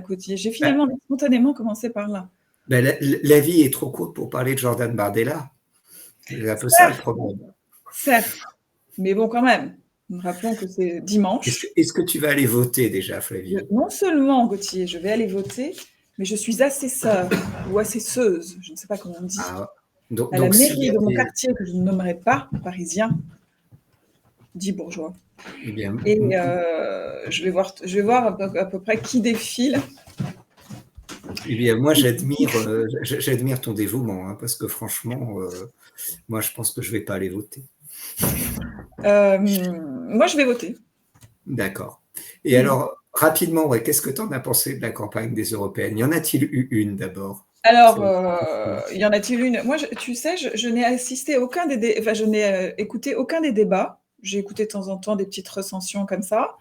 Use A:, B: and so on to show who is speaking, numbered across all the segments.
A: Coty. J'ai
B: Bah,
A: finalement spontanément commencé par là.
B: la vie est trop courte pour parler de Jordan Bardella. C'est un peu ça le problème.
A: Certes, mais bon, quand même. Rappelons que c'est dimanche.
B: Est-ce que tu vas aller voter déjà, Flavie?
A: Non seulement, Gauthier, je vais aller voter, mais je suis assesseur ou assesseuse, je ne sais pas comment on dit, à la mairie de mon quartier que je ne nommerai pas, parisien, dit bourgeois.
B: Eh bien,
A: et je vais voir à peu près qui défile.
B: Eh bien, moi, j'admire ton dévouement, hein, parce que franchement, moi, je pense que je ne vais pas aller voter.
A: Moi, je vais voter.
B: D'accord. Et alors, rapidement, ouais, qu'est-ce que tu en as pensé de la campagne des européennes? Y en a-t-il eu une d'abord?
A: Alors, y en a-t-il une? Moi, tu sais, je n'ai assisté à aucun je n'ai écouté aucun des débats. J'ai écouté de temps en temps des petites recensions comme ça.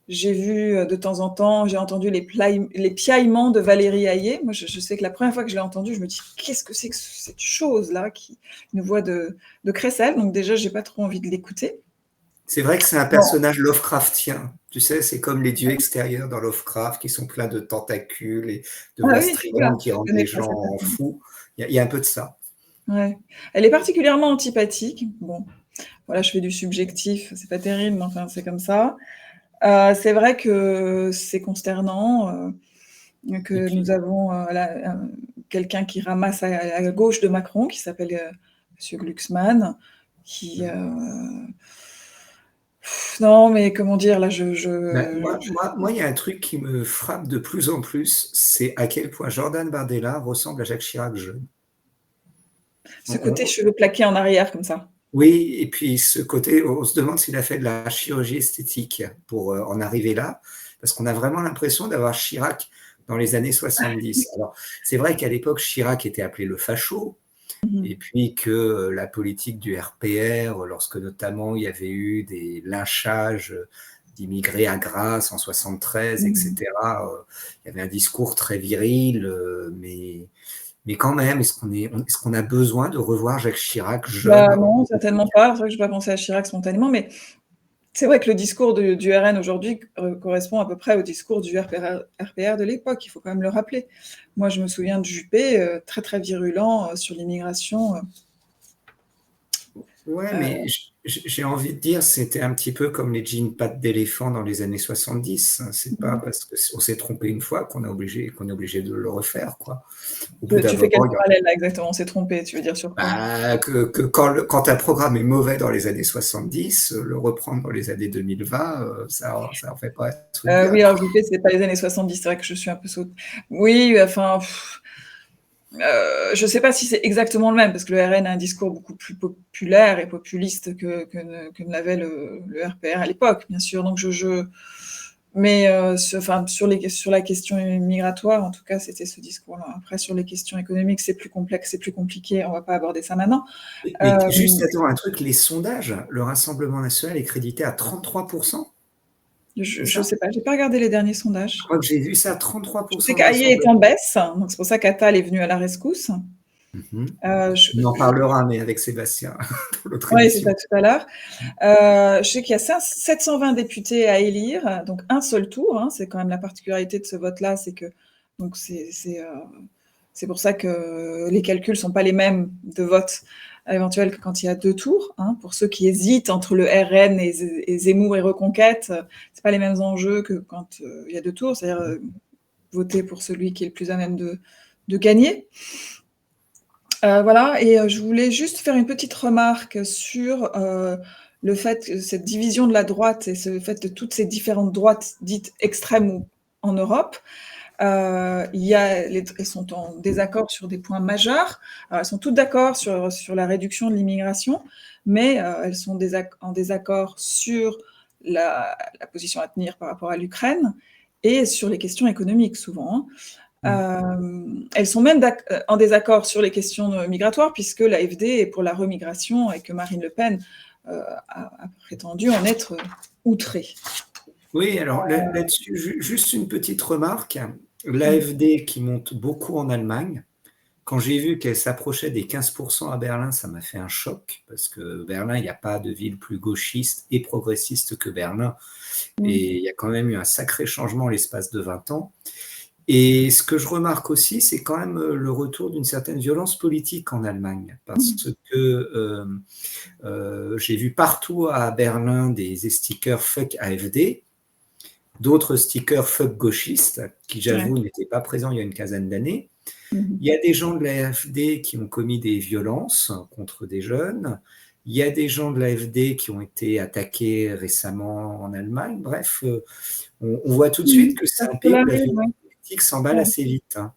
A: J'ai vu de temps en temps, j'ai entendu les piaillements de Valérie Hayé. Moi, je sais que la première fois que je l'ai entendu, je me dis qu'est-ce que c'est que cette chose-là, une voix de Crécelle. Donc déjà, j'ai pas trop envie de l'écouter.
B: C'est vrai que c'est un personnage Lovecraftien. Tu sais, c'est comme les dieux extérieurs dans Lovecraft qui sont pleins de tentacules et de voix stridentes qui rendent les gens fous. Il y a un peu de ça.
A: Ouais. Elle est particulièrement antipathique. Bon, voilà, je fais du subjectif, c'est pas terrible, mais enfin, c'est comme ça. C'est vrai que c'est consternant que nous avons quelqu'un qui ramasse à gauche de Macron, qui s'appelle Monsieur Glucksmann, qui... Non, mais comment dire, là,
B: Moi, il y a un truc qui me frappe de plus en plus, c'est à quel point Jordan Bardella ressemble à Jacques Chirac jeune.
A: Ce côté cheveux plaqués en arrière, comme ça.
B: Oui, et puis ce côté, on se demande s'il a fait de la chirurgie esthétique pour en arriver là, parce qu'on a vraiment l'impression d'avoir Chirac dans les années 70. Alors, c'est vrai qu'à l'époque, Chirac était appelé le facho, et puis que la politique du RPR, lorsque notamment il y avait eu des lynchages d'immigrés à Grasse en 73, etc., il y avait un discours très viril, mais quand même, est-ce qu'on a besoin de revoir Jacques Chirac jeune?
A: Non, certainement pas. C'est vrai que je n'ai pas pensé à Chirac spontanément, mais c'est vrai que le discours du RN aujourd'hui correspond à peu près au discours du RPR de l'époque, il faut quand même le rappeler. Moi, je me souviens de Juppé, très très virulent sur l'immigration.
B: Ouais, mais j'ai envie de dire, c'était un petit peu comme les jeans pattes d'éléphant dans les années 70. C'est pas parce qu'on s'est trompé une fois qu'on est obligé de le refaire, quoi.
A: Tu fais quel parallèle là exactement? On s'est trompé, tu veux dire sur quoi?
B: Que quand un programme est mauvais dans les années 70, le reprendre dans les années 2020, ça en fait pas un truc bien.
A: Oui, alors Juppé, c'est pas les années 70, c'est vrai que je suis un peu saute. Oui, enfin... je ne sais pas si c'est exactement le même, parce que le RN a un discours beaucoup plus populaire et populiste que ne l'avait le RPR à l'époque, bien sûr. Donc mais sur la question migratoire, en tout cas, c'était ce discours-là. Après, sur les questions économiques, c'est plus complexe, c'est plus compliqué. On ne va pas aborder ça maintenant.
B: Mais juste, attends, un truc, les sondages, le Rassemblement national est crédité à 33%.
A: Je ne sais pas, je n'ai pas regardé les derniers sondages.
B: Je crois que j'ai vu ça, 33%.
A: Je sais qu'Aillé est en baisse, donc c'est pour ça qu'Attal est venu à la rescousse.
B: On en parlera, mais avec Sébastien, pour l'autre
A: Oui,
B: émission.
A: c'est ça, tout à l'heure. Je sais qu'il y a 720 députés à élire, donc un seul tour. Hein, c'est quand même la particularité de ce vote-là, c'est que donc c'est pour ça que les calculs ne sont pas les mêmes de vote éventuel que quand il y a deux tours. Hein, pour ceux qui hésitent entre le RN et Zemmour et Reconquête, c'est pas les mêmes enjeux que quand il y a deux tours, c'est-à-dire voter pour celui qui est le plus à même de gagner. Voilà, et je voulais juste faire une petite remarque sur le fait que cette division de la droite et le fait de toutes ces différentes droites dites extrêmes en Europe, elles sont en désaccord sur des points majeurs. Alors, elles sont toutes d'accord sur la réduction de l'immigration, mais elles sont en désaccord sur la position à tenir par rapport à l'Ukraine et sur les questions économiques, souvent. Elles sont même en désaccord sur les questions migratoires, puisque l'AfD est pour la remigration et que Marine Le Pen a prétendu en être outrée.
B: Oui, alors là-dessus, juste une petite remarque. L'AfD qui monte beaucoup en Allemagne, quand j'ai vu qu'elle s'approchait des 15% à Berlin, ça m'a fait un choc, parce que Berlin, il n'y a pas de ville plus gauchiste et progressiste que Berlin. Et il y a quand même eu un sacré changement l'espace de 20 ans. Et ce que je remarque aussi, c'est quand même le retour d'une certaine violence politique en Allemagne, parce que j'ai vu partout à Berlin des stickers fuck AfD, d'autres stickers fuck gauchistes, qui j'avoue n'étaient pas présents il y a une quinzaine d'années. Il y a des gens de l'AfD qui ont commis des violences contre des jeunes. Il y a des gens de l'AfD qui ont été attaqués récemment en Allemagne. Bref, on voit tout de suite que c'est un pays où la violence politique s'emballe assez vite. Hein.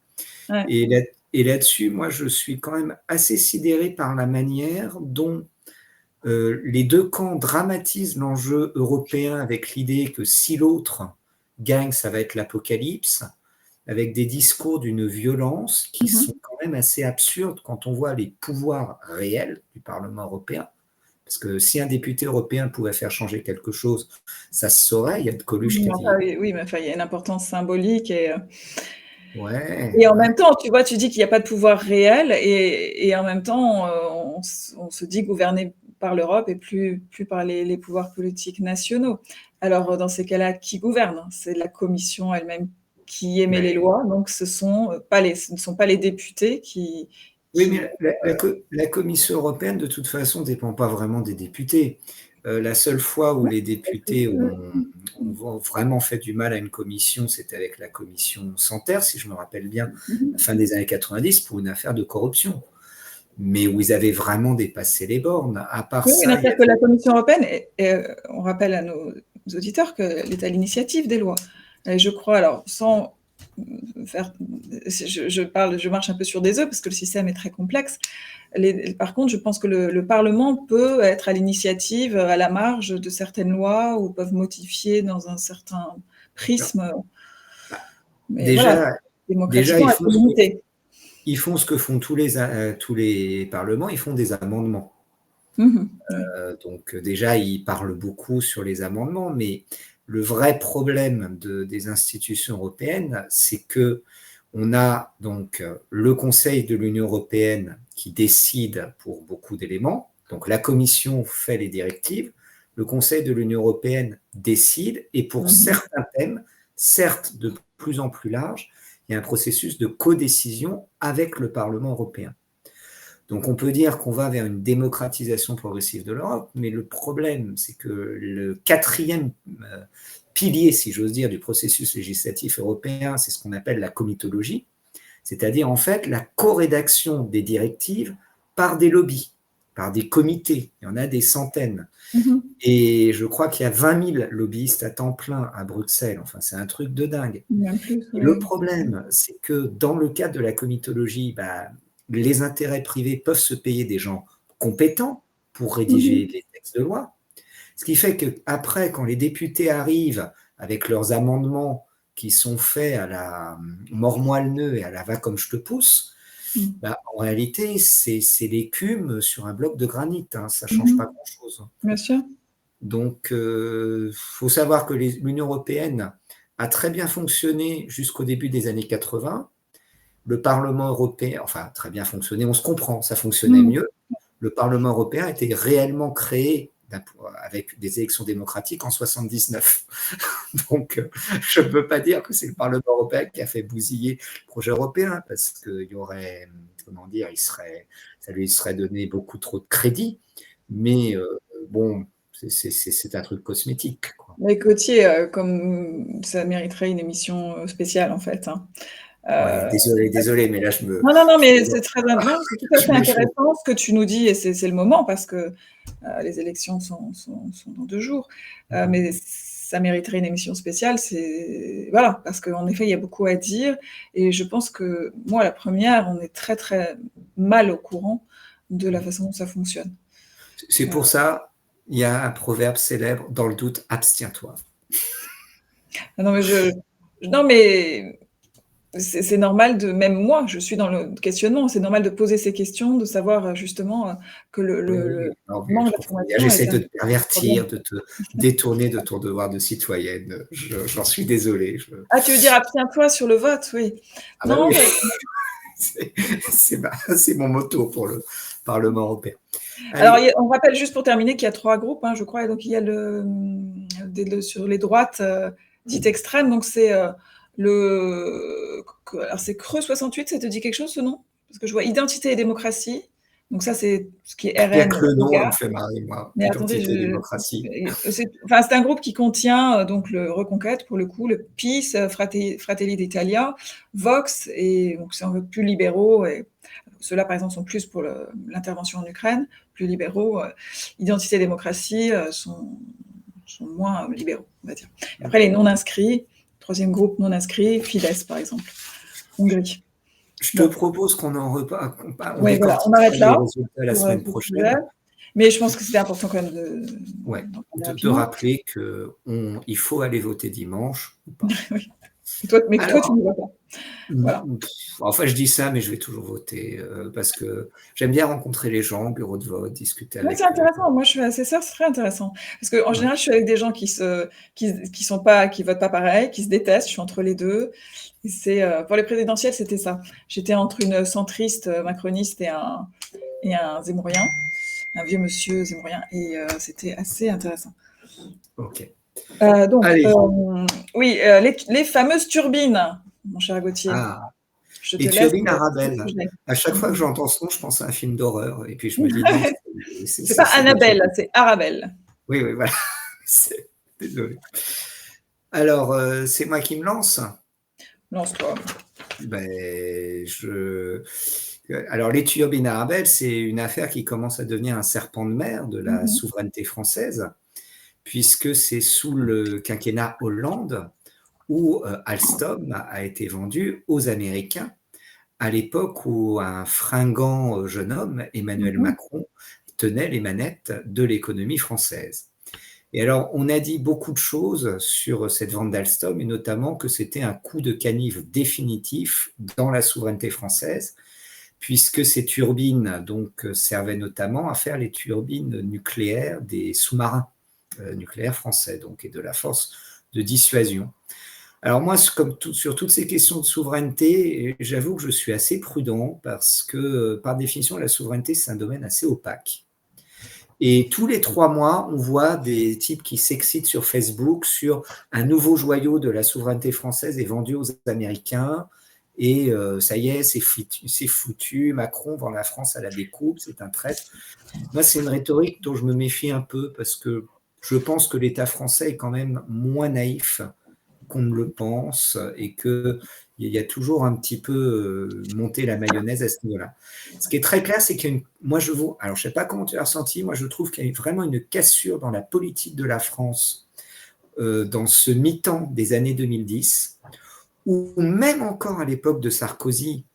A: Ouais.
B: Et là-dessus, moi, je suis quand même assez sidéré par la manière dont les deux camps dramatisent l'enjeu européen avec l'idée que si l'autre gagne, ça va être l'apocalypse, avec des discours d'une violence qui sont quand même assez absurdes quand on voit les pouvoirs réels du Parlement européen. Parce que si un député européen pouvait faire changer quelque chose, ça se saurait. Il y a de Coluche qui a dit...
A: Oui, mais il y a une importance symbolique.
B: Ouais,
A: et en même temps, tu vois, tu dis qu'il n'y a pas de pouvoir réel, et en même temps, on se dit gouverner par l'Europe et plus par les pouvoirs politiques nationaux. Alors, dans ces cas-là, qui gouverne? C'est la Commission elle-même qui émet les lois, donc ce ne sont pas les députés qui...
B: Oui, mais la Commission européenne, de toute façon, ne dépend pas vraiment des députés. La seule fois où les députés ont vraiment fait du mal à une commission, c'était avec la commission Santer, si je me rappelle bien, à la fin des années 90, pour une affaire de corruption. Mais où ils avaient vraiment dépassé les bornes. À part ça,
A: que la Commission européenne, on rappelle à nos auditeurs qu'elle est à l'initiative des lois. Et je crois, alors, sans faire... Je marche un peu sur des œufs, parce que le système est très complexe. Par contre, je pense que le Parlement peut être à l'initiative, à la marge de certaines lois, ou peuvent modifier dans un certain prisme. Mais
B: déjà,
A: démocratiquement,
B: ils font ce que font tous les parlements, ils font des amendements. Donc déjà, ils parlent beaucoup sur les amendements, mais le vrai problème des institutions européennes, c'est que on a donc le Conseil de l'Union européenne qui décide pour beaucoup d'éléments. Donc la Commission fait les directives, le Conseil de l'Union européenne décide, et pour certains thèmes, certes de plus en plus larges, il y a un processus de codécision avec le Parlement européen. Donc on peut dire qu'on va vers une démocratisation progressive de l'Europe, mais le problème, c'est que le quatrième pilier, si j'ose dire, du processus législatif européen, c'est ce qu'on appelle la comitologie, c'est-à-dire en fait la co-rédaction des directives par des lobbies, par des comités. Il y en a des centaines. Et je crois qu'il y a 20 000 lobbyistes à temps plein à Bruxelles. Enfin, c'est un truc de dingue. Le problème, c'est que dans le cadre de la comitologie, les intérêts privés peuvent se payer des gens compétents pour rédiger les textes de loi. Ce qui fait qu'après, quand les députés arrivent avec leurs amendements qui sont faits à la mort-moi-le-nœud et à la va comme je te pousse, en réalité, c'est l'écume sur un bloc de granit. Hein, ça ne change pas grand-chose.
A: Bien sûr.
B: Donc, il faut savoir que l'Union européenne a très bien fonctionné jusqu'au début des années 80. Le Parlement européen, enfin, très bien fonctionné, on se comprend, ça fonctionnait mieux. Le Parlement européen a été réellement créé avec des élections démocratiques en 79. Donc, je ne peux pas dire que c'est le Parlement européen qui a fait bousiller le projet européen, parce qu'il y aurait, comment dire, ça lui serait donné beaucoup trop de crédit. Mais bon, c'est un truc cosmétique, quoi.
A: Mais Gauthier, comme ça mériterait une émission spéciale, en fait. Hein.
B: Ouais, désolé, mais là je me...
A: Non, mais c'est tout à fait intéressant ce que tu nous dis, et c'est le moment, parce que les élections sont dans 2 jours. Mais ça mériterait une émission spéciale, voilà, parce qu'en effet, il y a beaucoup à dire, et je pense que, moi, la première, on est très, très mal au courant de la façon dont ça fonctionne.
B: C'est pour ça, il y a un proverbe célèbre, dans le doute, abstiens-toi.
A: Non, mais c'est normal même moi, je suis dans le questionnement, c'est normal de poser ces questions, de savoir justement que le manque d'information...
B: J'essaie de te pervertir, de te détourner de ton devoir de citoyenne. J'en suis désolé.
A: Ah, tu veux dire abstiens-toi sur le vote, oui. Non,
B: C'est mon motto pour le Parlement européen.
A: Alors,
B: Allez,
A: on rappelle juste pour terminer qu'il y a 3 groupes, hein, je crois. Et donc, il y a sur les droites dites extrêmes. Donc, c'est alors c'est Creux 68, ça te dit quelque chose ce nom? Parce que je vois Identité et démocratie. Donc, ça, c'est ce qui est
B: rien
A: RN.
B: que le nom, il me fait marrer, moi.
A: Mais attendez,
B: Identité et démocratie.
A: c'est un groupe qui contient donc le Reconquête, pour le coup, le PiS, Fratelli d'Italia, Vox, et donc c'est un peu plus libéraux. Et ceux-là, par exemple, sont plus pour l'intervention en Ukraine, plus libéraux. Identité et démocratie sont moins libéraux, on va dire. Et après, les non-inscrits, troisième groupe non-inscrit, Fidesz, par exemple, Hongrie.
B: Je te
A: Bon,
B: propose qu'on en reparle, on
A: oui, voilà, on
B: décortique
A: arrête
B: les
A: là
B: résultats la
A: pour
B: semaine
A: ce sujet.
B: prochaine.
A: Mais je pense que c'était important quand même
B: Ouais,
A: d'en parler
B: de
A: rapidement.
B: rappeler qu'il faut aller voter dimanche ou pas.
A: Oui. Mais toi, tu
B: Alors,
A: n'y vas pas. Voilà.
B: enfin, je dis ça, mais je vais toujours voter parce que j'aime bien rencontrer les gens, bureau de vote, discuter
A: Oui, c'est
B: avec eux.
A: intéressant. Moi, je suis assesseur, c'est très intéressant. Parce qu'en
B: Ouais.
A: général, je suis avec des gens qui sont pas, qui votent pas pareil, qui se détestent. Je suis entre les deux. Et pour les présidentielles, c'était ça. J'étais entre une centriste macroniste et un zémourien, un vieux monsieur zémourien. Et c'était assez intéressant.
B: Ok.
A: Donc,
B: Allez.
A: oui, les fameuses turbines, mon cher Gauthier.
B: Ah,
A: Je te
B: les
A: laisse
B: turbines
A: le
B: Arabelle.
A: sujet.
B: À chaque fois que j'entends ce nom, je pense à un film d'horreur. Et puis je me dis non,
A: C'est pas
B: c'est des
A: Annabelle,
B: turbines.
A: c'est Arabelle.
B: Oui, oui, voilà. Désolé. Alors, c'est moi qui me lance.
A: Lance-toi.
B: Ben, alors, les turbines Arabelle, c'est une affaire qui commence à devenir un serpent de mer de la souveraineté française, puisque c'est sous le quinquennat Hollande où Alstom a été vendu aux Américains, à l'époque où un fringant jeune homme, Emmanuel Macron, tenait les manettes de l'économie française. Et alors, on a dit beaucoup de choses sur cette vente d'Alstom, et notamment que c'était un coup de canif définitif dans la souveraineté française, puisque ces turbines donc, servaient notamment à faire les turbines nucléaires des sous-marins nucléaires français, donc, et de la force de dissuasion. Alors moi, comme sur toutes ces questions de souveraineté, j'avoue que je suis assez prudent parce que, par définition, la souveraineté, c'est un domaine assez opaque. Et tous les 3 mois, on voit des types qui s'excitent sur Facebook sur un nouveau joyau de la souveraineté française est vendu aux Américains. Et ça y est, c'est foutu. Macron vend la France à la découpe, c'est un traître. Moi, c'est une rhétorique dont je me méfie un peu parce que je pense que l'État français est quand même moins naïf qu'on ne le pense et qu'il y a toujours un petit peu monté la mayonnaise à ce niveau-là. Ce qui est très clair, c'est qu'il y a alors je ne sais pas comment tu as ressenti, moi je trouve qu'il y a vraiment une cassure dans la politique de la France dans ce mi-temps des années 2010, où même encore à l'époque de Sarkozy,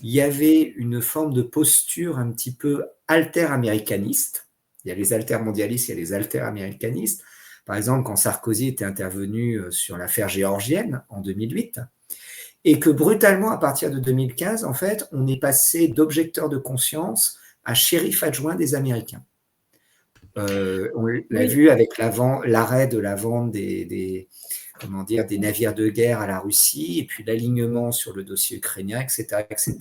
B: il y avait une forme de posture un petit peu alter-américaniste. Il y a les alter-mondialistes, il y a les alter-américanistes. Par exemple, quand Sarkozy était intervenu sur l'affaire géorgienne en 2008, et que brutalement, à partir de 2015, en fait, on est passé d'objecteur de conscience à shérif adjoint des Américains. On l'a vu avec l'arrêt de la vente des navires de guerre à la Russie, et puis l'alignement sur le dossier ukrainien, etc., etc.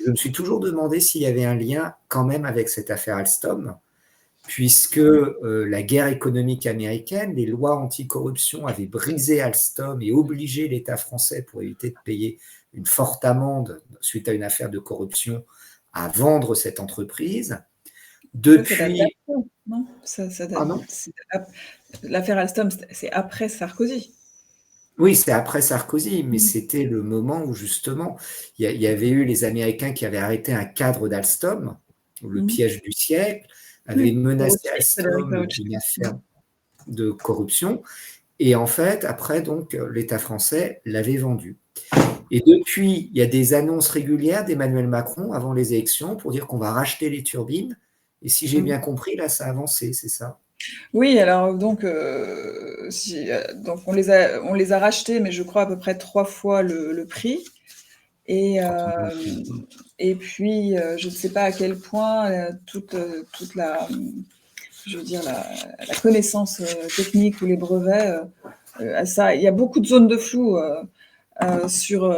B: Je me suis toujours demandé s'il y avait un lien quand même avec cette affaire Alstom, puisque la guerre économique américaine, les lois anticorruption avaient brisé Alstom et obligé l'État français, pour éviter de payer une forte amende suite à une affaire de corruption, à vendre cette entreprise. Depuis...
A: Non,
B: Pardon ?
A: L'affaire Alstom, c'est après Sarkozy.
B: Oui, c'est après Sarkozy, mais c'était le moment où justement, il y avait eu les Américains qui avaient arrêté un cadre d'Alstom, le piège du siècle, avaient menacé Alstom d'une affaire de corruption, et en fait, après, donc, l'État français l'avait vendu. Et depuis, il y a des annonces régulières d'Emmanuel Macron avant les élections pour dire qu'on va racheter les turbines, et si j'ai bien compris, là, ça a avancé, c'est ça ?
A: Oui, alors donc, donc on les a rachetés, mais je crois à peu près 3 fois le prix. Et puis, je ne sais pas à quel point toute la, je veux dire, la connaissance technique ou les brevets, ça, il y a beaucoup de zones de flou sur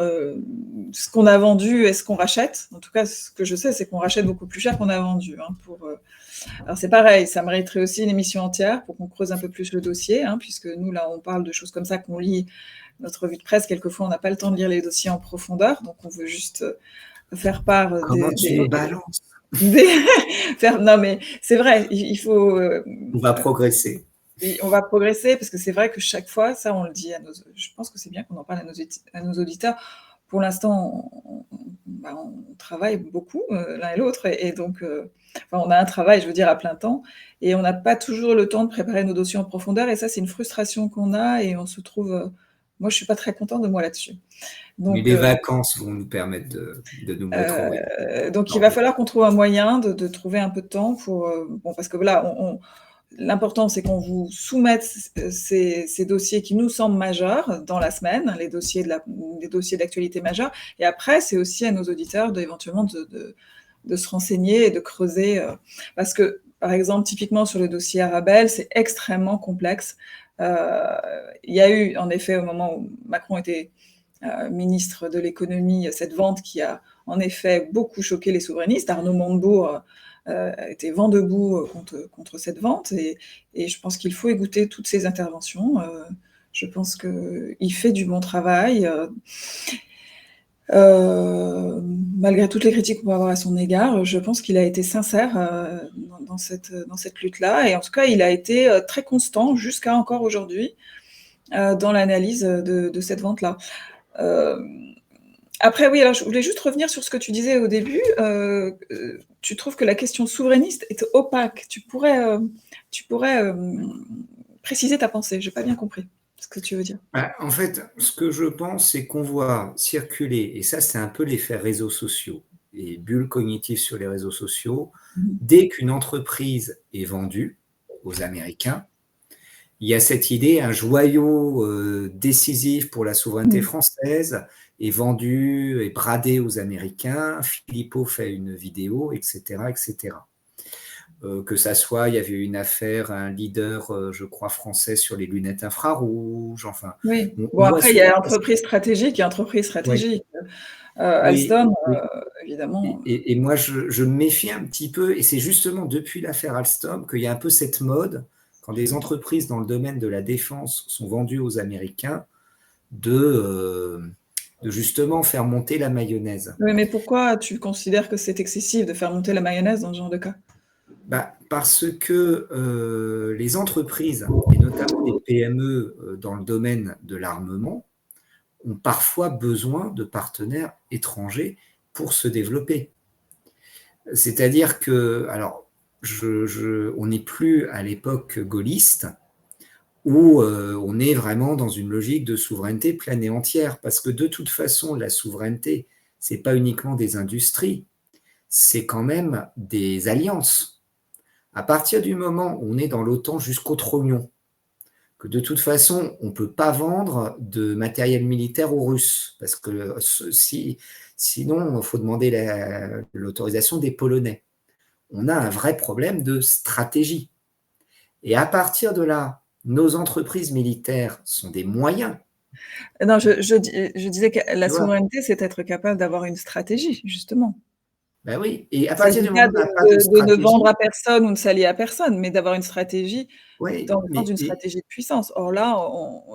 A: ce qu'on a vendu et ce qu'on rachète. En tout cas, ce que je sais, c'est qu'on rachète beaucoup plus cher qu'on a vendu. Hein, alors c'est pareil, ça mériterait aussi une émission entière pour qu'on creuse un peu plus le dossier, hein, puisque nous, là, on parle de choses comme ça, qu'on lit notre revue de presse. Quelquefois, on n'a pas le temps de lire les dossiers en profondeur, donc on veut juste faire part
B: Comment tu nous balances?
A: Non, mais c'est vrai, il faut...
B: On va progresser.
A: On va progresser, parce que c'est vrai que chaque fois, ça, on le dit je pense que c'est bien qu'on en parle à nos auditeurs. Pour l'instant, on travaille beaucoup, l'un et l'autre, et donc, on a un travail, je veux dire, à plein temps, et on n'a pas toujours le temps de préparer nos dossiers en profondeur, et ça, c'est une frustration qu'on a, et on se trouve... moi, je suis pas très contente de moi là-dessus. Donc,
B: mais les vacances vont nous permettre de nous mettre au rythme.
A: Donc, il va falloir qu'on trouve un moyen de trouver un peu de temps pour... parce que là, l'important, c'est qu'on vous soumette ces dossiers qui nous semblent majeurs dans la semaine, les dossiers d'actualité majeure. Et après, c'est aussi à nos auditeurs éventuellement de se renseigner et de creuser. Parce que, par exemple, typiquement sur le dossier Arabelle, c'est extrêmement complexe. Il y a eu, en effet, au moment où Macron était ministre de l'économie, cette vente qui a en effet beaucoup choqué les souverainistes. Arnaud Montebourg était vent debout contre cette vente, et je pense qu'il faut écouter toutes ces interventions. Je pense qu'il fait du bon travail, malgré toutes les critiques qu'on peut avoir à son égard. Je pense qu'il a été sincère dans cette lutte-là, et en tout cas, il a été très constant jusqu'à encore aujourd'hui dans l'analyse de cette vente-là. Après, oui, alors je voulais juste revenir sur ce que tu disais au début. Tu trouves que la question souverainiste est opaque. Tu pourrais préciser ta pensée. Je n'ai pas bien compris ce que tu veux dire.
B: En fait, ce que je pense, c'est qu'on voit circuler, et ça, c'est un peu l'effet réseaux sociaux, les bulles cognitives sur les réseaux sociaux. Dès qu'une entreprise est vendue aux Américains, il y a cette idée, un joyau décisif pour la souveraineté française est vendu, est bradé aux Américains. Philippot fait une vidéo, etc., etc. Que ça soit, il y avait une affaire, un leader, je crois, français sur les lunettes infrarouges. Enfin,
A: oui. Bon, après, il y a entreprise stratégique et entreprise stratégique. Oui. Alstom, oui. Évidemment.
B: Et moi, je me méfie un petit peu, et c'est justement depuis l'affaire Alstom qu'il y a un peu cette mode, quand des entreprises dans le domaine de la défense sont vendues aux Américains, de justement faire monter la mayonnaise.
A: Oui, mais pourquoi tu considères que c'est excessif de faire monter la mayonnaise dans ce genre de cas ?
B: Parce que les entreprises, et notamment les PME dans le domaine de l'armement, ont parfois besoin de partenaires étrangers pour se développer. C'est-à-dire que, alors, on n'est plus à l'époque gaulliste, où on est vraiment dans une logique de souveraineté pleine et entière, parce que de toute façon, la souveraineté, ce n'est pas uniquement des industries, c'est quand même des alliances. À partir du moment où on est dans l'OTAN jusqu'au trognon, que de toute façon, on ne peut pas vendre de matériel militaire aux Russes, parce que sinon, il faut demander l'autorisation des Polonais. On a un vrai problème de stratégie. Et à partir de là, nos entreprises militaires sont des moyens.
A: Non, je disais que la souveraineté, c'est être capable d'avoir une stratégie, justement.
B: Ben oui, et à partir du moment où on n'a pas
A: de ne vendre à personne ou de s'allier à personne, mais d'avoir une stratégie dans le sens d'une stratégie de puissance. Or là,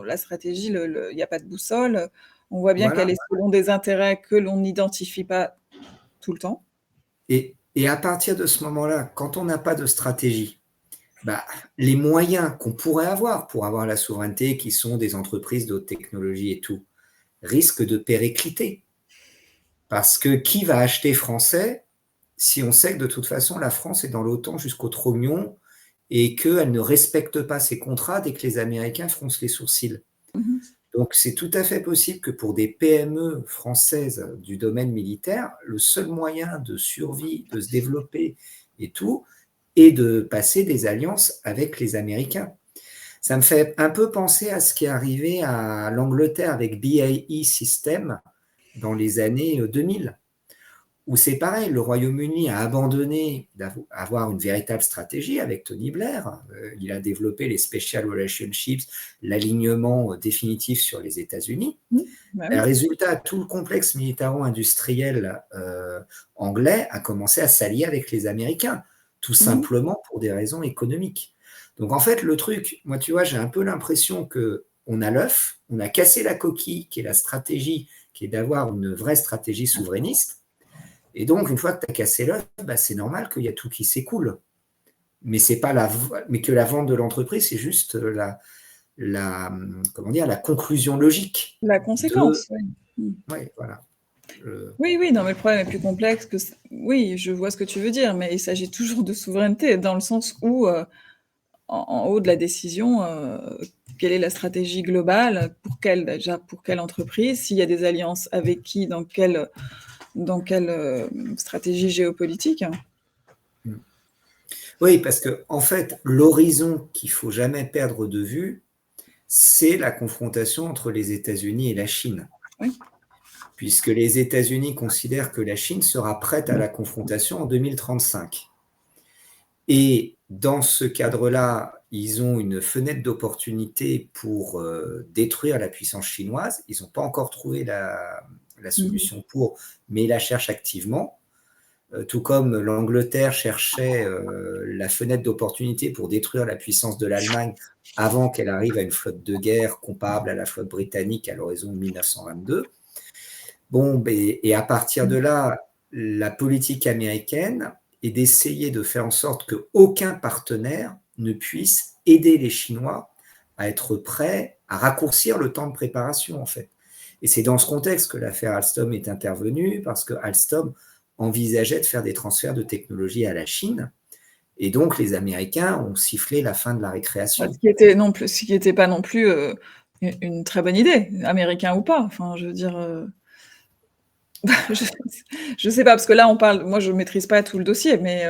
A: la stratégie, il n'y a pas de boussole. On voit bien qu'elle est selon des intérêts que l'on n'identifie pas tout le temps.
B: Et à partir de ce moment-là, quand on n'a pas de stratégie, les moyens qu'on pourrait avoir pour avoir la souveraineté, qui sont des entreprises de haute technologie et tout, risquent de péricliter. Parce que qui va acheter français si on sait que de toute façon, la France est dans l'OTAN jusqu'au trognon et qu'elle ne respecte pas ses contrats dès que les Américains froncent les sourcils. Donc, c'est tout à fait possible que pour des PME françaises du domaine militaire, le seul moyen de survie, de se développer et tout, est de passer des alliances avec les Américains. Ça me fait un peu penser à ce qui est arrivé à l'Angleterre avec BAE System dans les années 2000, où c'est pareil, le Royaume-Uni a abandonné d'avoir une véritable stratégie avec Tony Blair. Il a développé les Special Relationships, l'alignement définitif sur les États-Unis.
A: Bah oui.
B: Résultat, tout le complexe militaro-industriel anglais a commencé à s'allier avec les Américains, tout simplement pour des raisons économiques. Donc en fait, le truc, moi tu vois, j'ai un peu l'impression qu'on a l'œuf, on a cassé la coquille, qui est la stratégie, qui est d'avoir une vraie stratégie souverainiste. Et donc, une fois que tu as cassé l'œuf, bah, c'est normal qu'il y a tout qui s'écoule. Mais que la vente de l'entreprise, c'est juste la conclusion logique.
A: La conséquence,
B: oui. Ouais, voilà.
A: Oui, non, mais le problème est plus complexe que... Oui, je vois ce que tu veux dire, mais il s'agit toujours de souveraineté, dans le sens où, en haut de la décision, quelle est la stratégie globale, pour quelle entreprise, s'il y a des alliances avec qui, dans quelle stratégie géopolitique.
B: Oui, parce que en fait, l'horizon qu'il ne faut jamais perdre de vue, c'est la confrontation entre les États-Unis et la Chine.
A: Oui.
B: Puisque les États-Unis considèrent que la Chine sera prête à la confrontation en 2035. Et dans ce cadre-là, ils ont une fenêtre d'opportunité pour détruire la puissance chinoise. Ils n'ont pas encore trouvé la solution pour, mais ils la cherchent activement. Tout comme l'Angleterre cherchait la fenêtre d'opportunité pour détruire la puissance de l'Allemagne avant qu'elle arrive à une flotte de guerre comparable à la flotte britannique à l'horizon 1922. Bon, et à partir de là, la politique américaine est d'essayer de faire en sorte qu'aucun partenaire ne puisse aider les Chinois à être prêts à raccourcir le temps de préparation, en fait. Et c'est dans ce contexte que l'affaire Alstom est intervenue, parce que Alstom envisageait de faire des transferts de technologie à la Chine, et donc les Américains ont sifflé la fin de la récréation.
A: Ce qui n'était pas non plus une très bonne idée, américain ou pas. Enfin, je veux dire... je sais pas, parce que là, on parle... Moi, je maîtrise pas tout le dossier, mais...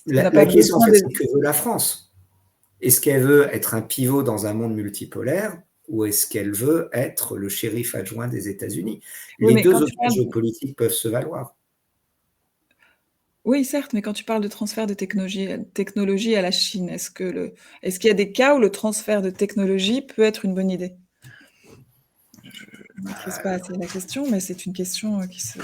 B: La question, en fait, c'est que veut la France? Est-ce qu'elle veut être un pivot dans un monde multipolaire, ou est-ce qu'elle veut être le shérif adjoint des États-Unis? Les deux options géopolitiques peuvent se valoir.
A: Oui, certes, mais quand tu parles de transfert de technologie à la Chine, est-ce qu'il y a des cas où le transfert de technologie peut être une bonne idée? Je ne maîtrise pas assez la question, mais c'est une question qui se...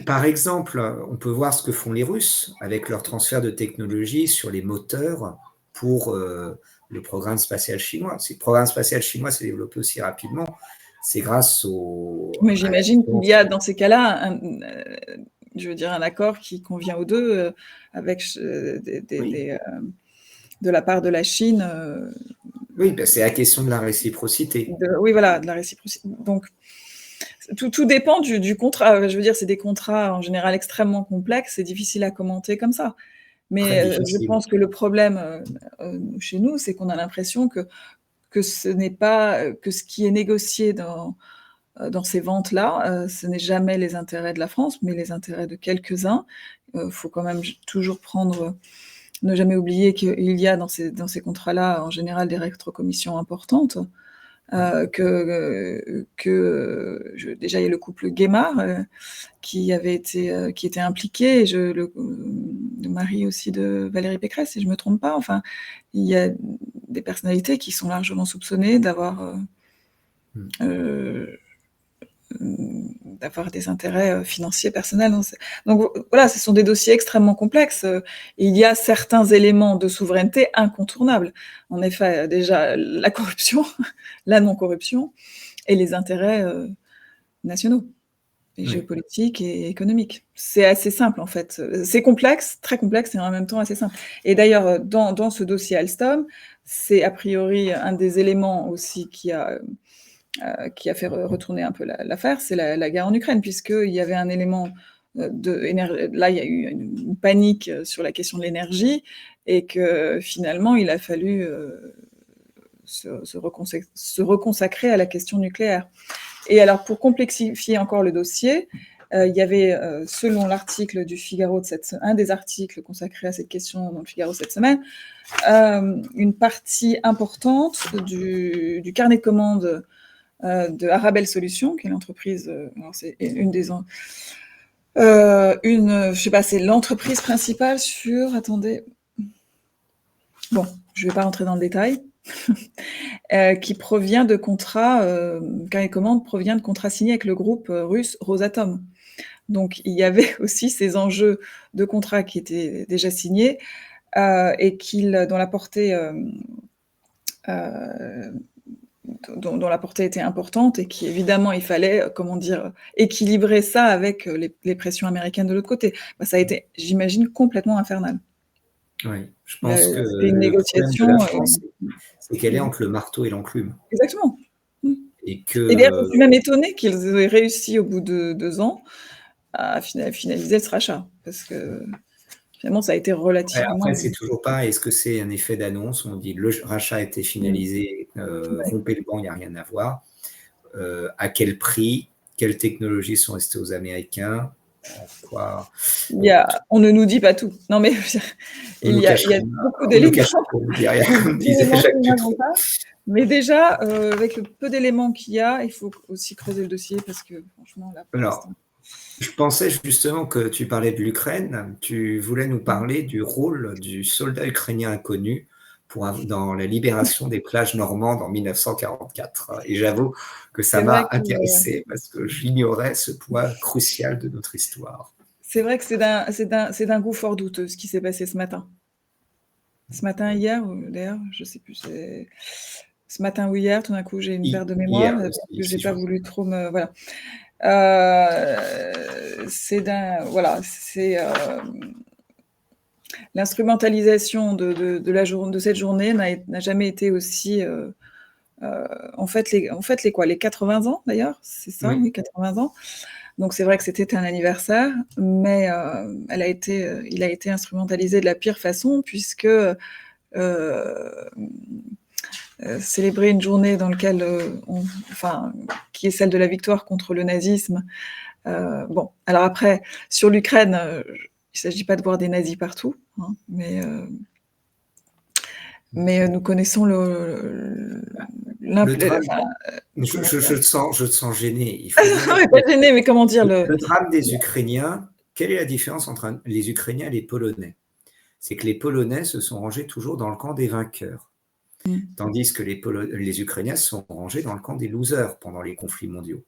B: Par exemple, on peut voir ce que font les Russes avec leur transfert de technologie sur les moteurs pour le programme spatial chinois. Si le programme spatial chinois s'est développé aussi rapidement, c'est grâce au...
A: Mais j'imagine qu'il y a dans ces cas-là, je veux dire, un accord qui convient aux deux, avec de la part de la Chine.
B: Oui, c'est la question de la réciprocité.
A: Oui, voilà, de la réciprocité. Donc, tout dépend du contrat. Je veux dire, c'est des contrats en général extrêmement complexes, c'est difficile à commenter comme ça. Mais je pense que le problème chez nous, c'est qu'on a l'impression que ce n'est pas que ce qui est négocié dans ces ventes-là, ce n'est jamais les intérêts de la France, mais les intérêts de quelques-uns. Il faut quand même toujours ne jamais oublier qu'il y a dans ces contrats-là, en général, des rétrocommissions importantes. Déjà, il y a le couple Guémard qui était impliqué, le mari aussi de Valérie Pécresse, si je ne me trompe pas. Enfin, il y a des personnalités qui sont largement soupçonnées d'avoir des intérêts financiers personnels. Donc voilà, ce sont des dossiers extrêmement complexes. Il y a certains éléments de souveraineté incontournables. En effet, déjà, la corruption, la non-corruption et les intérêts nationaux, et géopolitiques et économiques. C'est assez simple, en fait. C'est complexe, très complexe, et en même temps assez simple. Et d'ailleurs, dans ce dossier Alstom, c'est a priori un des éléments aussi qui a fait retourner un peu l'affaire, c'est la guerre en Ukraine, puisqu'il y avait un élément là, il y a eu une panique sur la question de l'énergie, et que finalement, il a fallu se reconsacrer à la question nucléaire. Et alors, pour complexifier encore le dossier, il y avait, selon l'article du Figaro un des articles consacrés à cette question dans le Figaro cette semaine, une partie importante du carnet de commandes de Arabelle Solutions, qui est l'entreprise, alors c'est une des je sais pas, c'est l'entreprise principale sur, attendez, bon, je vais pas rentrer dans le détail, qui provient de contrats, Carnet de Commande provient de contrats signés avec le groupe russe Rosatom. Donc il y avait aussi ces enjeux de contrats qui étaient déjà signés et dont la portée dont la portée était importante et qui évidemment il fallait équilibrer ça avec les pressions américaines de l'autre côté. Bah, ça a été, j'imagine, complètement infernal.
B: Oui, je pense que
A: C'était une
B: le problème de
A: négociation.
B: la France, c'est qu'elle est entre le marteau et l'enclume.
A: Exactement.
B: Et
A: Et d'ailleurs,
B: que
A: je suis même étonnée qu'ils aient réussi au bout de 2 ans à finaliser ce rachat, parce que finalement ça a été relativement.
B: après, c'est toujours pas, est-ce que c'est un effet d'annonce? On dit le rachat a été finalisé, rompez le banc, il n'y a rien à voir. À quel prix? Quelles technologies sont restées aux Américains? Quoi?
A: On ne nous dit pas tout. Non, mais il y a beaucoup d'éléments.
B: Comme disait Jacques Dutronc.
A: Mais déjà, avec le peu d'éléments qu'il y a, il faut aussi creuser le dossier parce que franchement, là, pour
B: Alors, je pensais justement que tu parlais de l'Ukraine, tu voulais nous parler du rôle du soldat ukrainien inconnu dans la libération des plages normandes en 1944. Et j'avoue que ça m'a intéressé parce que j'ignorais ce point crucial de notre histoire.
A: C'est vrai que c'est d'un goût fort douteux ce qui s'est passé ce matin. Ce matin, hier, d'ailleurs, je sais plus, ce matin ou hier, tout d'un coup, j'ai une perte de mémoire, parce que j'ai pas voulu trop me. Voilà. C'est l'instrumentalisation de cette journée n'a jamais été aussi. En fait, les 80 ans d'ailleurs, c'est ça, oui, 80 ans. Donc c'est vrai que c'était un anniversaire, mais il a été instrumentalisé de la pire façon, puisque célébrer une journée dans laquelle qui est celle de la victoire contre le nazisme. Bon, alors après, sur l'Ukraine, il ne s'agit pas de voir des nazis partout, hein, mais nous connaissons le
B: drame. Je te sens gêné.
A: Pas gêné, mais comment dire
B: le drame des Ukrainiens. Quelle est la différence entre les Ukrainiens et les Polonais? C'est que les Polonais se sont rangés toujours dans le camp des vainqueurs, tandis que les Ukrainiens se sont rangés dans le camp des losers pendant les conflits mondiaux.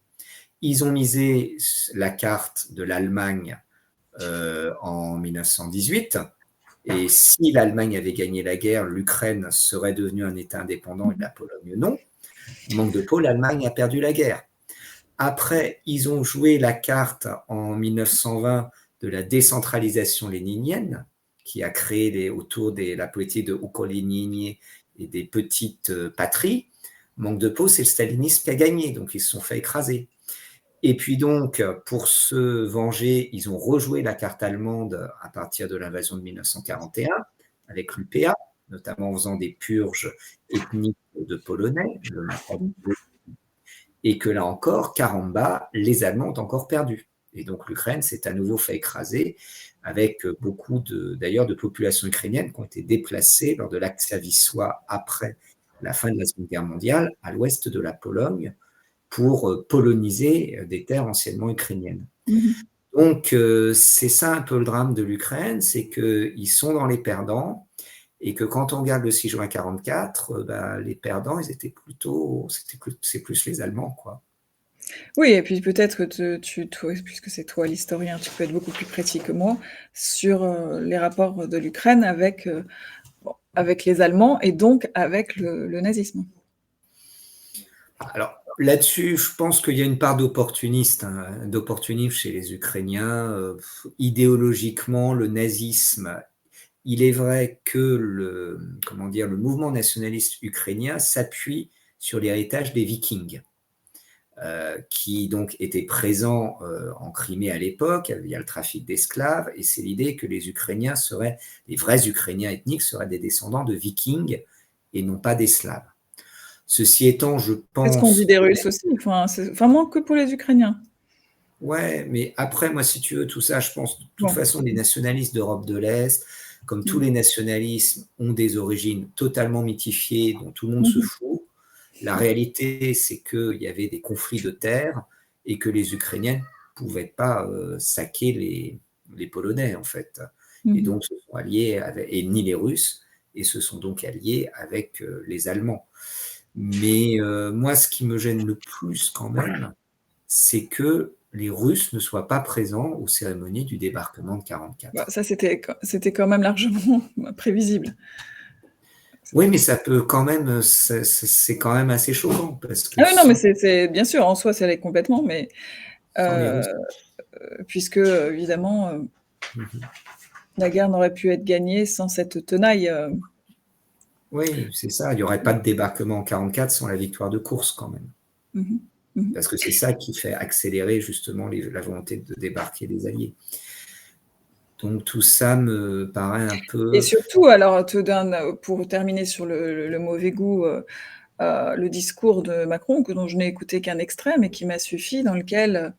B: Ils ont misé la carte de l'Allemagne en 1918, et si l'Allemagne avait gagné la guerre, l'Ukraine serait devenue un État indépendant et la Pologne non. Manque de peau, l'Allemagne a perdu la guerre. Après, ils ont joué la carte en 1920 de la décentralisation léninienne, qui a créé autour de la politique de Ukolinie et des petites patries. Manque de peau, c'est le stalinisme qui a gagné, donc ils se sont fait écraser. Et puis donc, pour se venger, ils ont rejoué la carte allemande à partir de l'invasion de 1941 avec l'UPA, notamment en faisant des purges ethniques de Polonais, et que là encore, caramba, les Allemands ont encore perdu. Et donc l'Ukraine s'est à nouveau fait écraser, avec beaucoup d'ailleurs de populations ukrainiennes qui ont été déplacées lors de l'acte savissois après la fin de la Seconde Guerre mondiale à l'ouest de la Pologne, pour poloniser des terres anciennement ukrainiennes. Donc, c'est ça un peu le drame de l'Ukraine, c'est qu'ils sont dans les perdants, et que quand on regarde le 6 juin 1944, les perdants, c'est plus les Allemands, quoi.
A: Oui, et puis peut-être que puisque c'est toi l'historien, tu peux être beaucoup plus précis que moi sur les rapports de l'Ukraine avec les Allemands et donc avec le nazisme.
B: Alors, là-dessus, je pense qu'il y a une part d'opportunisme chez les Ukrainiens. Idéologiquement, le nazisme, il est vrai que le mouvement nationaliste ukrainien s'appuie sur l'héritage des Vikings, qui donc étaient présents en Crimée à l'époque, via le trafic d'esclaves, et c'est l'idée que les vrais Ukrainiens ethniques seraient des descendants de Vikings et non pas des Slaves. Ceci étant, je pense.
A: C'est ce qu'on dit des Russes aussi, c'est vraiment que pour les Ukrainiens.
B: Ouais, mais après, moi, si tu veux, tout ça, je pense, de toute façon, les nationalistes d'Europe de l'Est, comme tous les nationalismes, ont des origines totalement mythifiées, dont tout le monde se fout. La réalité, c'est qu'il y avait des conflits de terre et que les Ukrainiens ne pouvaient pas saquer les Polonais, en fait. Et
A: Mmh.
B: donc, se sont alliés, et ni les Russes, et se sont donc alliés avec les Allemands. Mais moi, ce qui me gêne le plus quand même, c'est que les Russes ne soient pas présents aux cérémonies du débarquement de
A: Bah,
B: 1944.
A: ça, c'était quand même largement prévisible.
B: Oui, mais ça peut quand même, c'est quand même assez choquant, parce que
A: Ah oui, non, mais c'est bien sûr, en soi, ça l'est complètement, mais
B: sans les
A: heu,
B: Russes.
A: puisque évidemment,
B: Mhm.
A: la guerre n'aurait pu être gagnée sans cette tenaille.
B: Oui, c'est ça. Il n'y aurait pas de débarquement en 1944 sans la victoire de Kursk quand même.
A: Mmh. Mmh.
B: Parce que c'est ça qui fait accélérer justement la volonté de débarquer des Alliés. Donc tout ça me paraît un
A: Et
B: peu...
A: surtout, alors, pour terminer sur le mauvais goût, le discours de Macron, dont je n'ai écouté qu'un extrait, mais qui m'a suffi, dans lequel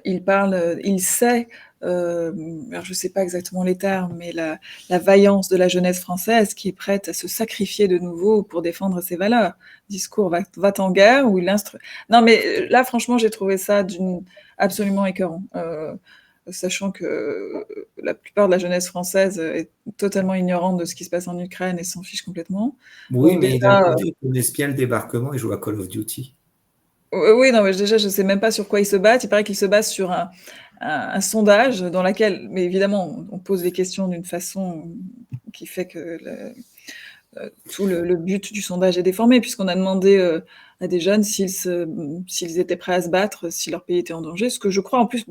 A: il parle, il sait, alors je ne sais pas exactement les termes, mais la vaillance de la jeunesse française qui est prête à se sacrifier de nouveau pour défendre ses valeurs. Discours va-t-en guerre où il non, mais là, franchement, j'ai trouvé ça absolument écœurant. Sachant que la plupart de la jeunesse française est totalement ignorante de ce qui se passe en Ukraine et s'en fiche complètement.
B: Oui,
A: Donc
B: mais d'un
A: déjà,
B: côté, ils connaissent bien le débarquement et jouent à Call of Duty.
A: oui, non, mais déjà, je ne sais même pas sur quoi ils se battent. Il paraît qu'ils se basent sur un sondage dans lequel, mais évidemment, on pose les questions d'une façon qui fait que tout le but du sondage est déformé, puisqu'on a demandé à des jeunes s'ils étaient prêts à se battre, si leur pays était en danger, ce que je crois en plus,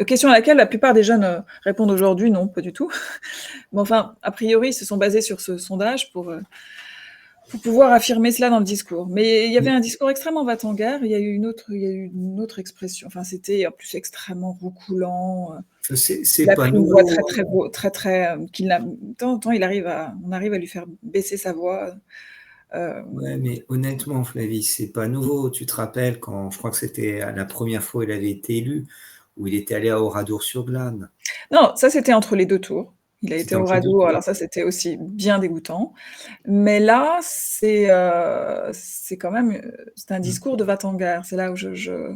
A: question à laquelle la plupart des jeunes répondent aujourd'hui non, pas du tout. Mais enfin, a priori, ils se sont basés sur ce sondage pour pouvoir affirmer cela dans le discours. Mais il y avait un discours extrêmement va-t-en-guerre, il y a eu une autre expression, enfin c'était en plus extrêmement roucoulant,
B: C'est
A: il a
B: pas
A: pris une voix
B: nouveau.
A: très, de temps en temps, on arrive à lui faire baisser sa voix,
B: Ouais, mais honnêtement, Flavie, c'est pas nouveau. Tu te rappelles quand, je crois que c'était la première fois où il avait été élu, où il était allé à Oradour-sur-Glane.
A: non, ça c'était entre les 2 tours. Il a été
B: C'était
A: au
B: entre les deux
A: radeau,
B: tours.
A: alors ça c'était aussi bien dégoûtant. Mais là, c'est quand même, c'est un
B: Mm.
A: discours de va-t-en-guerre. C'est là où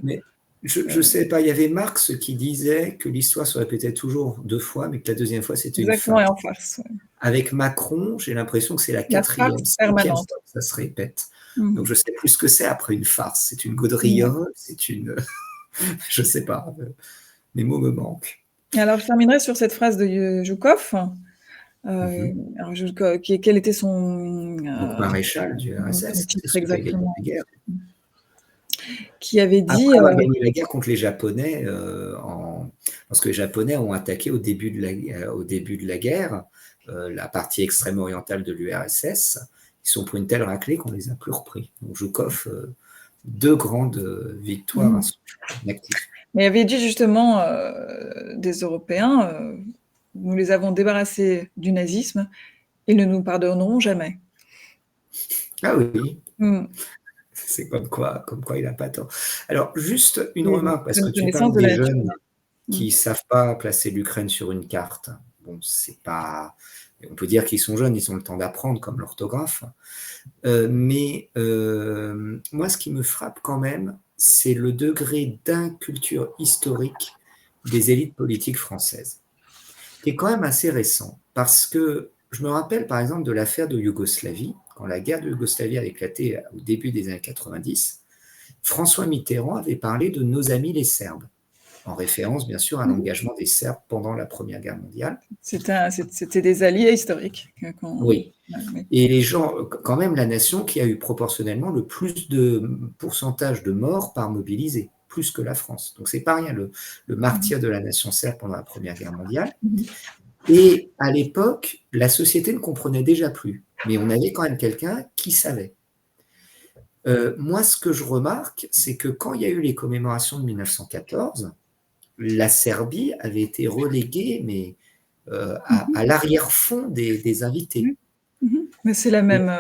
B: Mais je sais pas, il y avait Marx qui disait que l'histoire se répétait toujours deux fois, mais que la deuxième fois, c'était une
A: exactement, et
B: farce.
A: en farce, ouais.
B: Avec Macron, j'ai l'impression que c'est la
A: La
B: quatrième,
A: farce
B: cinquième
A: permanente.
B: fois que ça se répète. Donc
A: Mmh.
B: je sais plus ce que c'est après une farce. C'est une
A: Ouais.
B: gaudriole, c'est une... je sais pas, mes mots me manquent.
A: Alors, je terminerai sur cette phrase de Joukov.
B: Mhm.
A: Alors, quel était
B: Donc maréchal du
A: son
B: RSS, c'est
A: titre
B: celui qui a gagné
A: exactement?
B: la guerre.
A: Qui avait dit,
B: Après avoir gagné la guerre contre les Japonais, parce que les Japonais ont attaqué au début de la guerre la partie extrême orientale de l'URSS, ils sont pris une telle raclée qu'on les a plus repris. Donc Joukov, deux grandes victoires à son actif.
A: mais il avait dit justement des Européens, nous les avons débarrassés du nazisme, ils ne nous pardonneront jamais.
B: Ah oui,
A: Mmh.
B: c'est comme quoi il n'a pas tort. Alors, juste une
A: C'est une
B: remarque, parce que
A: bonne
B: tu
A: connaissance
B: parles
A: de la
B: des
A: nature
B: jeunes
A: humaine. Mmh.
B: qui ne savent pas placer l'Ukraine sur une carte. Bon, c'est pas... On peut dire qu'ils sont jeunes, ils ont le temps d'apprendre, comme l'orthographe. Mais moi, ce qui me frappe quand même, c'est le degré d'inculture historique des élites politiques françaises, qui est quand même assez récent. Parce que je me rappelle, par exemple, de l'affaire de Yougoslavie, quand la guerre de Yougoslavie a éclaté au début des années 90, François Mitterrand avait parlé de nos amis les Serbes, en référence, bien sûr, à
A: Mmh.
B: l'engagement des Serbes pendant la Première Guerre mondiale.
A: C'était des alliés historiques.
B: Oui.
A: Ouais, oui.
B: Et les gens, quand même, la nation qui a eu proportionnellement le plus de pourcentage de morts par mobilisés, plus que la France. Donc, c'est pas rien, le martyr de la nation serbe pendant la Première Guerre mondiale.
A: Mmh.
B: Et à l'époque, la société ne comprenait déjà plus. Mais on avait quand même quelqu'un qui savait. Moi, ce que je remarque, c'est que quand il y a eu les commémorations de 1914, la Serbie avait été reléguée, mais à
A: Mmh.
B: l'arrière-fond des invités.
A: Oui. Mmh. Mais c'est la
B: Et,
A: même,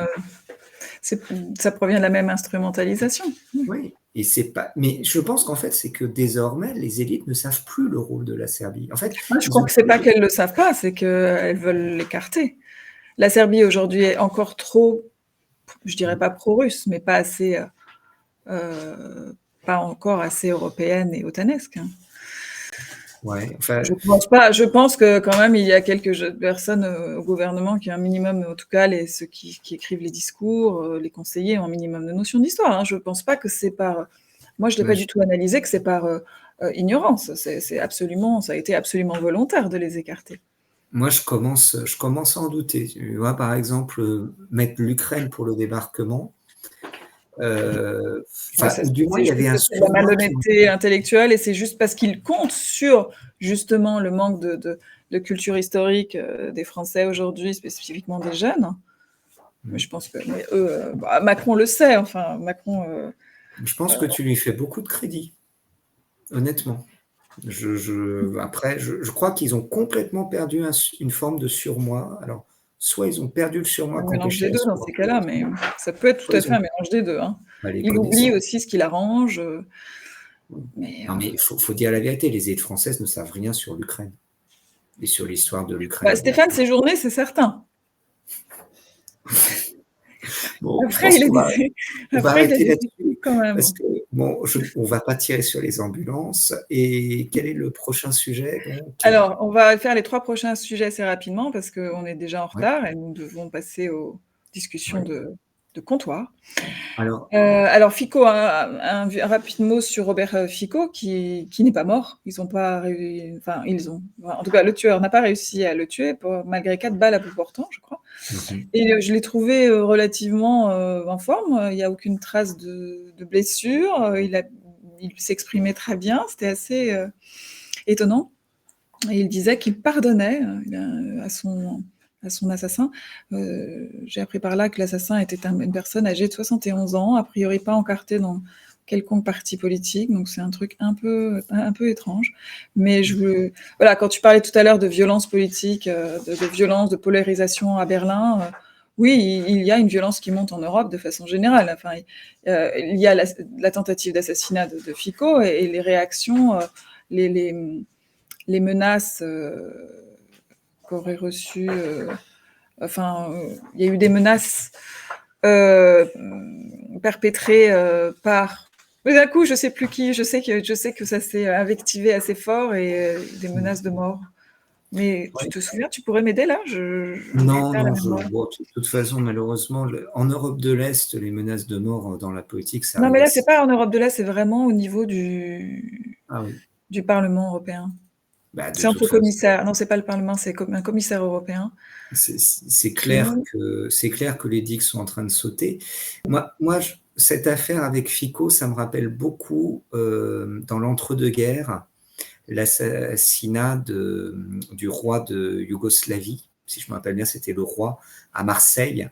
A: ça provient de la même instrumentalisation. Oui.
B: oui, et c'est pas. Mais je pense qu'en fait, c'est que désormais, les élites ne savent plus le rôle de la Serbie. En fait,
A: Moi, je
B: ils
A: crois
B: ont
A: que c'est pas
B: toujours.
A: qu'elles le savent pas, c'est qu'elles veulent l'écarter. La Serbie aujourd'hui est encore trop je dirais pas pro-russe, mais pas assez, pas encore assez européenne et otanesque, hein.
B: Ouais, enfin,
A: Je pense pas. Je pense que quand même il y a quelques personnes au gouvernement qui ont un minimum, en tout cas ceux qui écrivent les discours, les conseillers ont un minimum de notion d'histoire, hein. Je pense pas que c'est par, moi je l'ai
B: bah,
A: pas du tout analysé que c'est par ignorance. C'est absolument, ça a été absolument volontaire de les écarter.
B: moi, je commence à en douter. Tu vois, par exemple, mettre l'Ukraine pour le débarquement,
A: Ouais,
B: enfin, ou du moins,
A: c'est
B: il y
A: juste
B: avait un
A: c'est de la
B: surmoi qui.
A: malhonnêteté intellectuelle et c'est juste parce qu'ils comptent sur justement le manque de culture historique des Français aujourd'hui, spécifiquement des jeunes. Mais je pense que eux, bah, Macron le sait, enfin, Macron.
B: Je pense que tu lui fais beaucoup de crédit, honnêtement. Après, je crois qu'ils ont complètement perdu une forme de surmoi. Alors, soit ils ont perdu le surmoi
A: Un
B: quand
A: mélange des
B: échelle
A: deux dans
B: sur
A: ces cas-là, mais ça peut être tout
B: soit
A: à
B: ils
A: fait
B: ont
A: un mélange des deux, hein.
B: pas les
A: Il oublie
B: connaissances.
A: aussi ce qui l'arrange, mais
B: Non, mais il faut dire la vérité, les élites françaises ne savent rien sur l'Ukraine et sur l'histoire de
A: bah,
B: l'Ukraine. Donc,
A: Stéphane Séjourné, c'est certain.
B: bon, je
A: Après,
B: pense
A: il a
B: qu'on va,
A: des,
B: on va
A: après, il a
B: arrêter
A: des
B: là-dessus
A: équipes quand même.
B: parce que, bon, on va pas tirer sur les ambulances. Et quel est le prochain sujet, donc?
A: Alors, on va faire les 3 prochains sujets assez rapidement parce qu'on est déjà en
B: Ouais,
A: retard et nous devons passer aux discussions
B: ouais.
A: de comptoir.
B: Alors,
A: Alors Fico, un rapide mot sur Robert Fico qui n'est pas mort. Ils ont pas enfin, en tout cas, le tueur n'a pas réussi à le tuer malgré 4 balles à bout portant, je crois.
B: mhm.
A: Et je l'ai trouvé relativement en forme. Il n'y a aucune trace de blessure. Il s'exprimait très bien. C'était assez étonnant. Et il disait qu'il pardonnait à son assassin. J'ai appris par là que l'assassin était une personne âgée de 71 ans, a priori pas encartée dans quelconque parti politique, donc c'est un truc un peu étrange. Mais voilà, quand tu parlais tout à l'heure de violence politique, de violence, de polarisation à Berlin, oui, il y a une violence qui monte en Europe de façon générale. Enfin, il y a la tentative d'assassinat de Fico et les réactions, les menaces qu'aurait reçues. Enfin, il y a eu des menaces perpétrées par. Mais d'un coup, je sais plus qui. Je sais que ça s'est invectivé assez fort et des menaces de mort. Mais tu
B: Ouais.
A: te souviens, tu pourrais m'aider là? Je
B: Non,
A: perds la
B: non,
A: mémoire.
B: bon, de toute façon, malheureusement, en Europe de l'Est, les menaces de mort dans la politique, ça
A: Non, mais
B: arrive
A: là, c'est
B: assez.
A: pas en Europe de l'Est, c'est vraiment au niveau
B: Ah oui,
A: du Parlement européen.
B: bah, de
A: C'est
B: toute
A: entre
B: façon,
A: commissaires. Non, c'est pas le Parlement, c'est un commissaire européen
B: c'est
A: qui.
B: clair que les digues sont en train de sauter. Moi, cette affaire avec Fico, ça me rappelle beaucoup, dans l'entre-deux-guerres, l'assassinat du roi de Yougoslavie, si je me rappelle bien, c'était le roi à Marseille,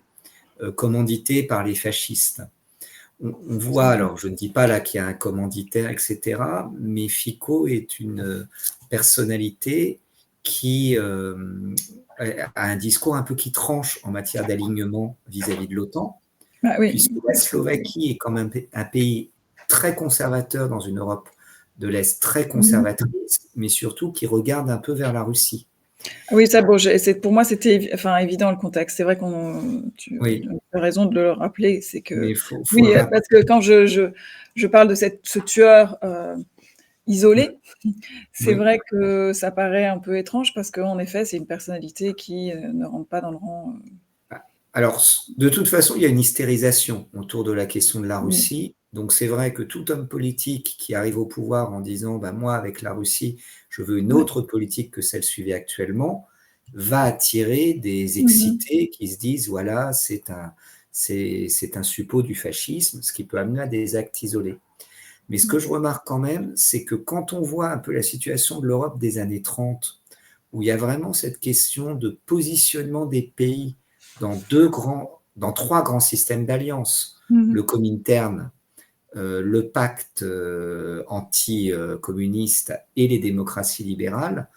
B: commandité par les fascistes. On voit, alors je ne dis pas là qu'il y a un commanditaire, etc., mais Fico est une personnalité qui a un discours un peu qui tranche en matière d'alignement vis-à-vis de l'OTAN,
A: Ah oui.
B: puisque la Slovaquie est quand même un pays très conservateur dans une Europe de l'Est très conservatrice, mais surtout qui regarde un peu vers la Russie.
A: Oui, ça, bon, pour moi, c'était enfin, évident le contexte. C'est vrai tu
B: Oui,
A: as raison de le rappeler. C'est
B: mais
A: que,
B: il faut
A: oui,
B: le rappeler.
A: parce que quand je parle de ce tueur isolé, c'est
B: Oui.
A: vrai que ça paraît un peu étrange parce qu'en effet, c'est une personnalité qui ne rentre pas dans le rang.
B: Alors, de toute façon, il y a une hystérisation autour de la question de la
A: Mm.
B: Russie. Donc, c'est vrai que tout homme politique qui arrive au pouvoir en disant bah, moi, avec la Russie, je veux une
A: Ouais.
B: autre politique que celle suivie actuellement, va attirer des
A: Mhm.
B: excités qui se disent voilà, c'est un suppôt du fascisme, ce qui peut amener à des actes isolés. Mais ce que je remarque quand même, c'est que quand on voit un peu la situation de l'Europe des années 30, où il y a vraiment cette question de positionnement des pays dans trois grands systèmes d'alliance, le
A: Mhm.
B: Comintern, le pacte anti-communiste et les démocraties libérales,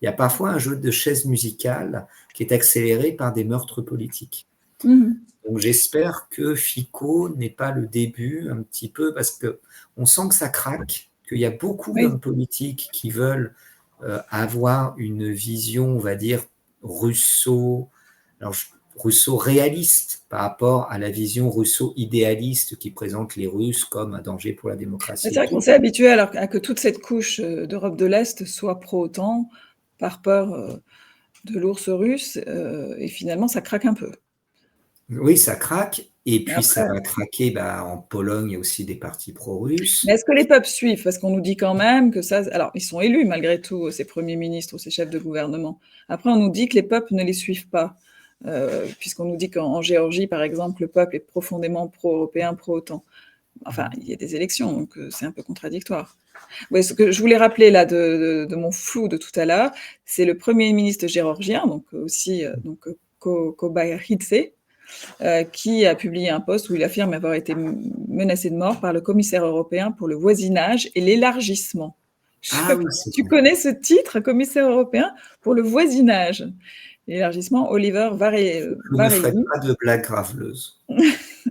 B: il y a parfois un jeu de chaises musicales qui est accéléré par des meurtres politiques.
A: Mhm.
B: Donc j'espère que Fico n'est pas le début un petit peu, parce que on sent que ça craque, qu'il y a beaucoup
A: Oui.
B: d'hommes politiques qui veulent avoir une vision, on va dire, russo. Alors, russo-réaliste par rapport à la vision russo-idéaliste qui présente les Russes comme un danger pour la démocratie.
A: C'est vrai qu'on s'est habitué à que toute cette couche d'Europe de l'Est soit pro-OTAN, par peur de l'ours russe, et finalement ça craque un peu.
B: Oui, ça craque, et
A: Mais
B: puis ça
A: après,
B: va craquer en Pologne, il y a aussi des partis pro-russes.
A: mais est-ce que les peuples suivent? Parce qu'on nous dit quand même que ça... Alors, ils sont élus malgré tout, ces premiers ministres ou ces chefs de gouvernement. Après, on nous dit que les peuples ne les suivent pas, puisqu'on nous dit qu'en Géorgie, par exemple, le peuple est profondément pro-européen, pro-OTAN. Enfin, il y a des élections, donc c'est un peu contradictoire. Ouais, ce que je voulais rappeler là de mon flou de tout à l'heure, c'est le premier ministre géorgien, donc aussi Kobayakhidze, qui a publié un post où il affirme avoir été menacé de mort par le commissaire européen pour le voisinage et l'élargissement.
B: Ah oui, c'est
A: Tu
B: bon.
A: connais ce titre, commissaire européen pour le voisinage et l'élargissement, Oliver
B: Je ne ferai
A: Varhelyi.
B: pas de blagues graveleuses. Je ne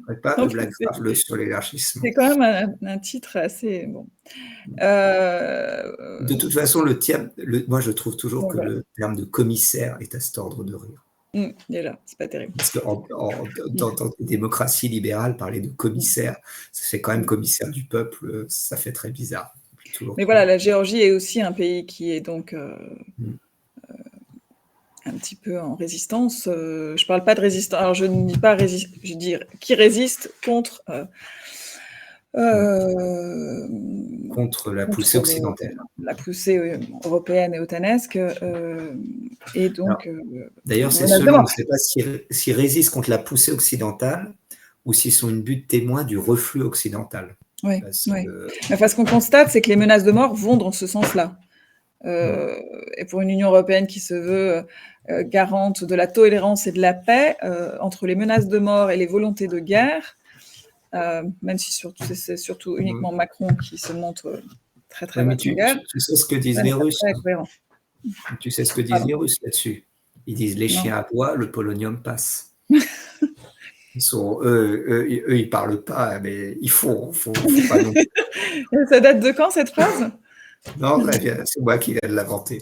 B: ferai pas de blagues graveleuses sur l'élargissement.
A: C'est quand même un titre assez bon.
B: De toute façon, moi je trouve toujours
A: Bon,
B: que
A: voilà.
B: le terme de commissaire est à cet ordre de rire.
A: Déjà, c'est pas terrible.
B: Parce que dans une démocratie libérale, parler de commissaire, ça fait quand même commissaire du peuple, ça fait très bizarre.
A: Mais voilà, la Géorgie est aussi un pays qui est donc un petit peu en résistance. Je parle pas de résistance. Alors je ne dis pas je dis qui résiste contre
B: contre la poussée occidentale.
A: La poussée européenne et otanesque. Et donc.
B: D'ailleurs, c'est selon, on ne sait pas s'ils résistent contre la poussée occidentale ou s'ils sont une butte témoin du reflux occidental.
A: Oui, parce qu'on constate, c'est que les menaces de mort vont dans ce sens-là. Et pour une Union européenne qui se veut garante de la tolérance et de la paix, entre les menaces de mort et les volontés de guerre, même si c'est surtout uniquement Macron qui se montre très très
B: mais
A: guerre.
B: Tu sais ce que disent les Russes. Tu sais ce que disent les Russes là-dessus. Ils disent les chiens aboient, le polonium passe. Eux, ils parlent pas, mais ils font pas non plus.
A: Ça date de quand cette phrase?
B: Non, c'est moi qui viens de l'inventer.